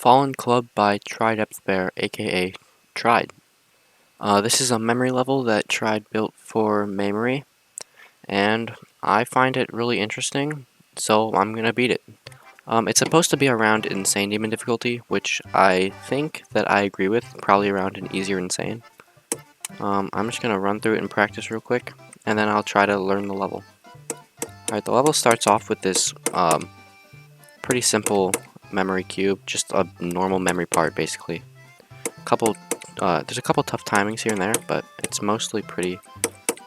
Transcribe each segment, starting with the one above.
Fallen Club by Trideapthbear, aka Tride. This is a memory level that Tride built for memory, and I find it really interesting, so I'm gonna beat it. It's supposed to be around Insane Demon difficulty, which I think that I agree with, probably around an easier Insane. I'm just gonna run through it and practice real quick, and then I'll try to learn the level. Alright, the level starts off with this pretty simple memory cube, just a normal memory part basically. There's a couple tough timings here and there, but it's mostly pretty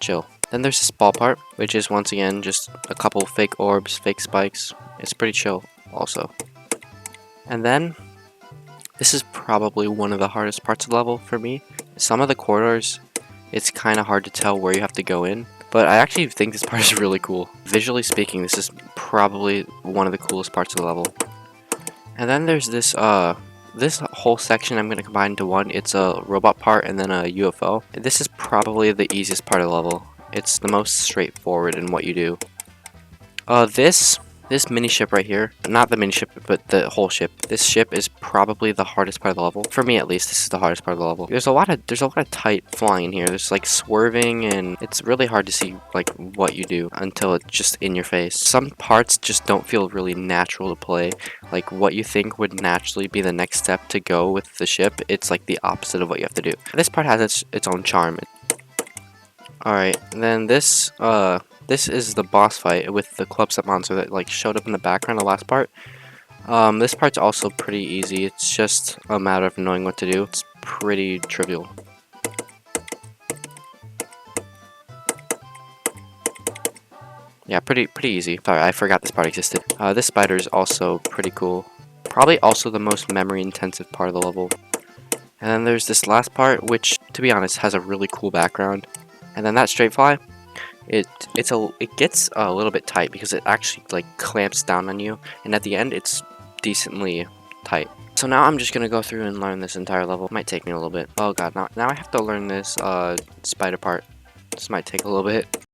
chill. Then there's this ball part, which is once again just a couple fake orbs, fake spikes. It's pretty chill also. And then this is probably one of the hardest parts of the level for me. Some of the corridors, it's kind of hard to tell where you have to go in, but I actually think this part is really cool. Visually speaking, this is probably one of the coolest parts of the level. And then there's this whole section I'm going to combine into one. It's a robot part and then a UFO. This is probably the easiest part of the level. It's the most straightforward in what you do. This mini ship right here, not the mini ship, but the whole ship. This ship is probably the hardest part of the level. For me, at least, this is the hardest part of the level. There's a lot of tight flying in here. There's like swerving, and it's really hard to see like what you do until it's just in your face. Some parts just don't feel really natural to play. Like what you think would naturally be the next step to go with the ship, it's like the opposite of what you have to do. This part has its own charm. Alright, then this is the boss fight with the club set monster that like showed up in the background the last part. This part's also pretty easy. It's just a matter of knowing what to do. It's pretty trivial. Yeah, pretty easy. Sorry, I forgot this part existed. This spider is also pretty cool. Probably also the most memory intensive part of the level. And then there's this last part, which, to be honest, has a really cool background. And then that straight fly, it gets a little bit tight because it actually like clamps down on you, and at the end it's decently tight. So now I'm just gonna go through and learn this entire level. It might take me a little bit. Oh god, now I have to learn this spider part. This might take a little bit.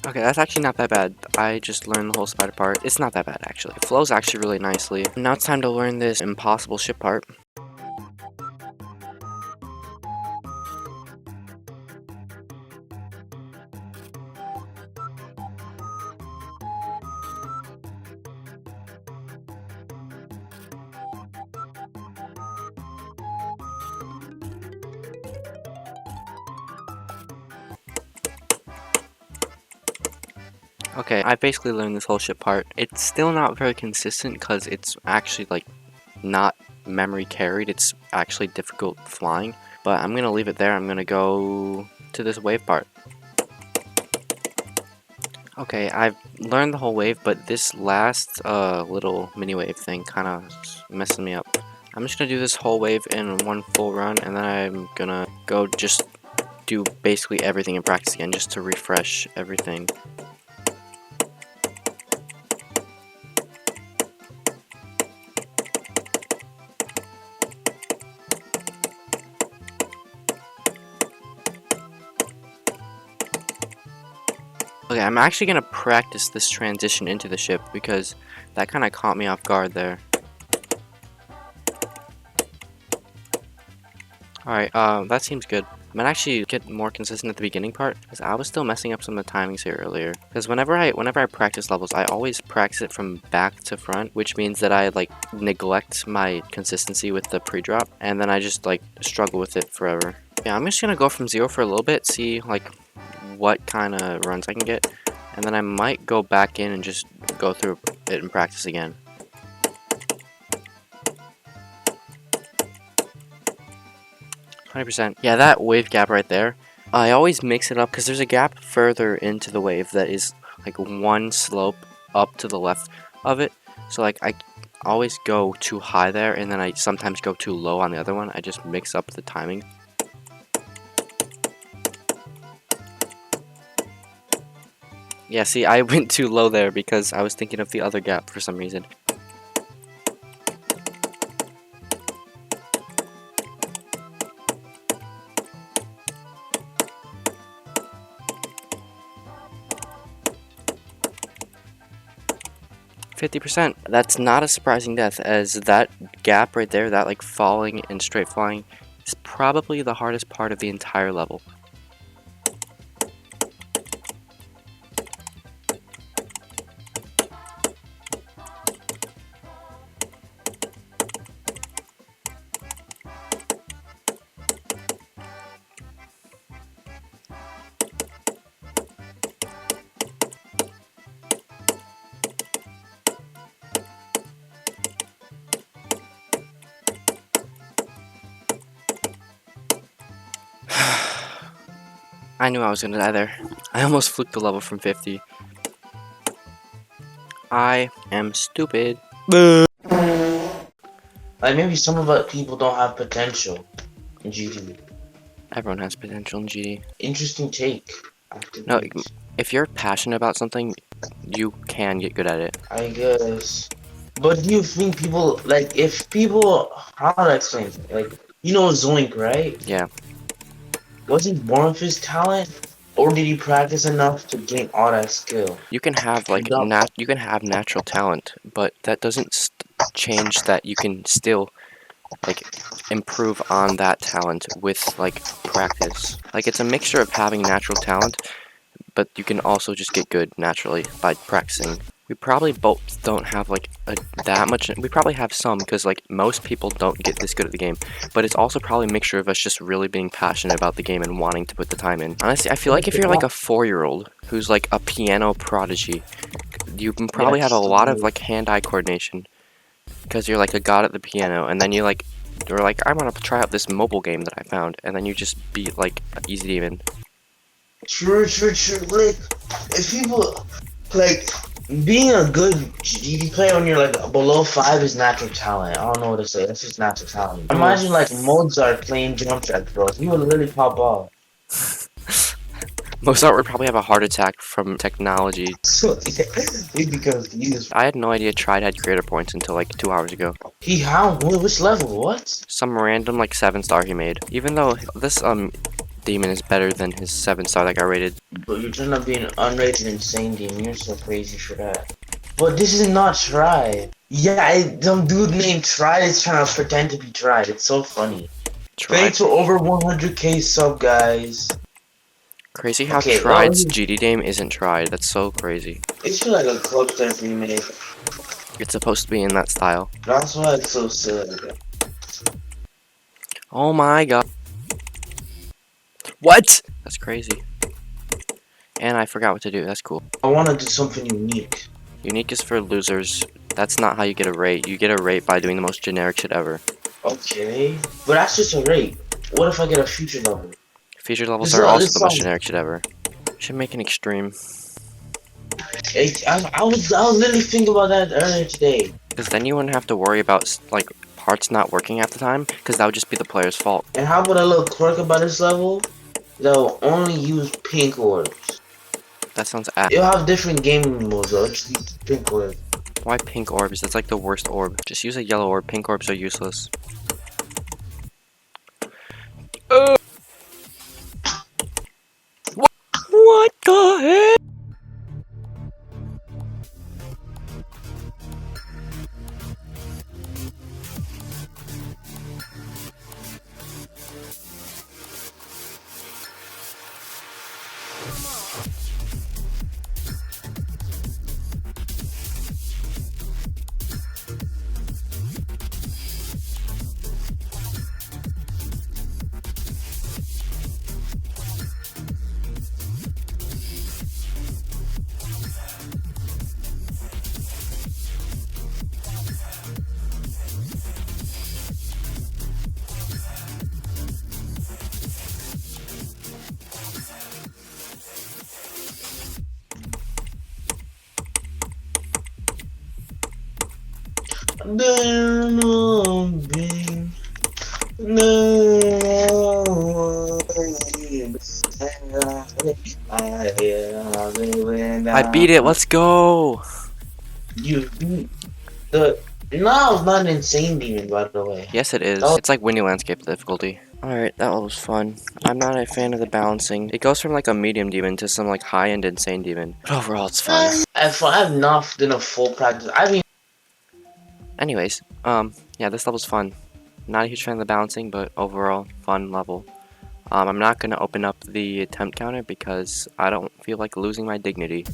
Okay, that's actually not that bad. I just learned the whole spider part. It's not that bad, actually. It flows actually really nicely. Now it's time to learn this impossible ship part. Okay, I basically learned this whole ship part. It's still not very consistent because it's actually like not memory carried. It's actually difficult flying. But I'm gonna leave it there. I'm gonna go to this wave part. Okay, I've learned the whole wave, but this last little mini wave thing kind of messing me up. I'm just gonna do this whole wave in one full run, and then I'm gonna go just do basically everything in practice again just to refresh everything. Okay, I'm actually gonna practice this transition into the ship because that kind of caught me off guard there. Alright, that seems good. I'm gonna actually get more consistent at the beginning part because I was still messing up some of the timings here earlier. Because whenever I practice levels, I always practice it from back to front, which means that I like neglect my consistency with the pre-drop, and then I just like struggle with it forever. Yeah, I'm just gonna go from 0 for a little bit, see like what kind of runs I can get, and then I might go back in and just go through it and practice again. %. Yeah, that wave gap right there, I always mix it up because there's a gap further into the wave that is like one slope up to the left of it. So like I always go too high there, and then I sometimes go too low on the other one. I just mix up the timing. Yeah, see, I went too low there because I was thinking of the other gap for some reason. %. That's not a surprising death, as that gap right there, that like falling and straight flying, is probably the hardest part of the entire level. I knew I was gonna die there. I almost fluked the level from 50. I am stupid. Like maybe some of us people don't have potential in GD. Everyone has potential in GD. Interesting take. No, if you're passionate about something, you can get good at it. I guess. But do you think people like if people how to explain it? Like you know Zoink, right? Yeah. Was he born with his talent? Or did he practice enough to gain all that skill? You can have like you can have natural talent, but that doesn't change that you can still like improve on that talent with like practice. Like it's a mixture of having natural talent, but you can also just get good naturally by practicing. We probably both don't have like that much. We probably have some because like most people don't get this good at the game, but it's also probably a mixture of us just really being passionate about the game and wanting to put the time in. Honestly, I feel like if you're like a 4-year-old who's like a piano prodigy, you can probably have a lot of like hand-eye coordination because you're like a god at the piano, and then you're like I want to try out this mobile game that I found, and then you just beat like easy demon. True. Like if people like being a good GD player when you're like below 5 is natural talent. I don't know what to say. That's just natural talent. Imagine like Mozart playing drum track, bro. He would literally pop off. Mozart would probably have a heart attack from technology. He becomes used. I had no idea Tride had creator points until like 2 hours ago. He how? Which level? What? Some random like 7-star he made. Even though this demon is better than his 7-star that got rated. But you're trying to be an unrated insane demon. You're so crazy for that. But this is not Tride. Yeah, some dude named Tride is trying to pretend to be Tride. It's so funny. Thanks for over 100k sub, guys. Crazy how Tride's GD game isn't Tride. That's so crazy. It's like a club step remake. It's supposed to be in that style. That's why it's so silly. Oh my god. What? That's crazy. And I forgot what to do. That's cool. I want to do something unique. Unique is for losers. That's not how you get a rate. You get a rate by doing the most generic shit ever. Okay. But that's just a rate. What if I get a future level? Feature levels are also the most generic shit ever. Should make an extreme. I was literally thinking about that earlier today. Because then you wouldn't have to worry about like parts not working half the time, because that would just be the player's fault. And how about a little quirk about this level? They'll only use pink orbs. That sounds You'll have different gaming modes though. Just use pink orbs. Why pink orbs? That's like the worst orb. Just use a yellow orb. Pink orbs are useless. What the heck? I beat it. Let's go. You beat the. No, it's not an insane demon, by the way. Yes, it is. It's like windy landscape difficulty. Alright, that was fun. I'm not a fan of the balancing. It goes from like a medium demon to some like high-end insane demon. But overall, it's fun. I've not done a full practice. I mean, Anyways, yeah, this level's fun. Not a huge fan of the balancing, but overall, fun level. I'm not gonna open up the attempt counter because I don't feel like losing my dignity.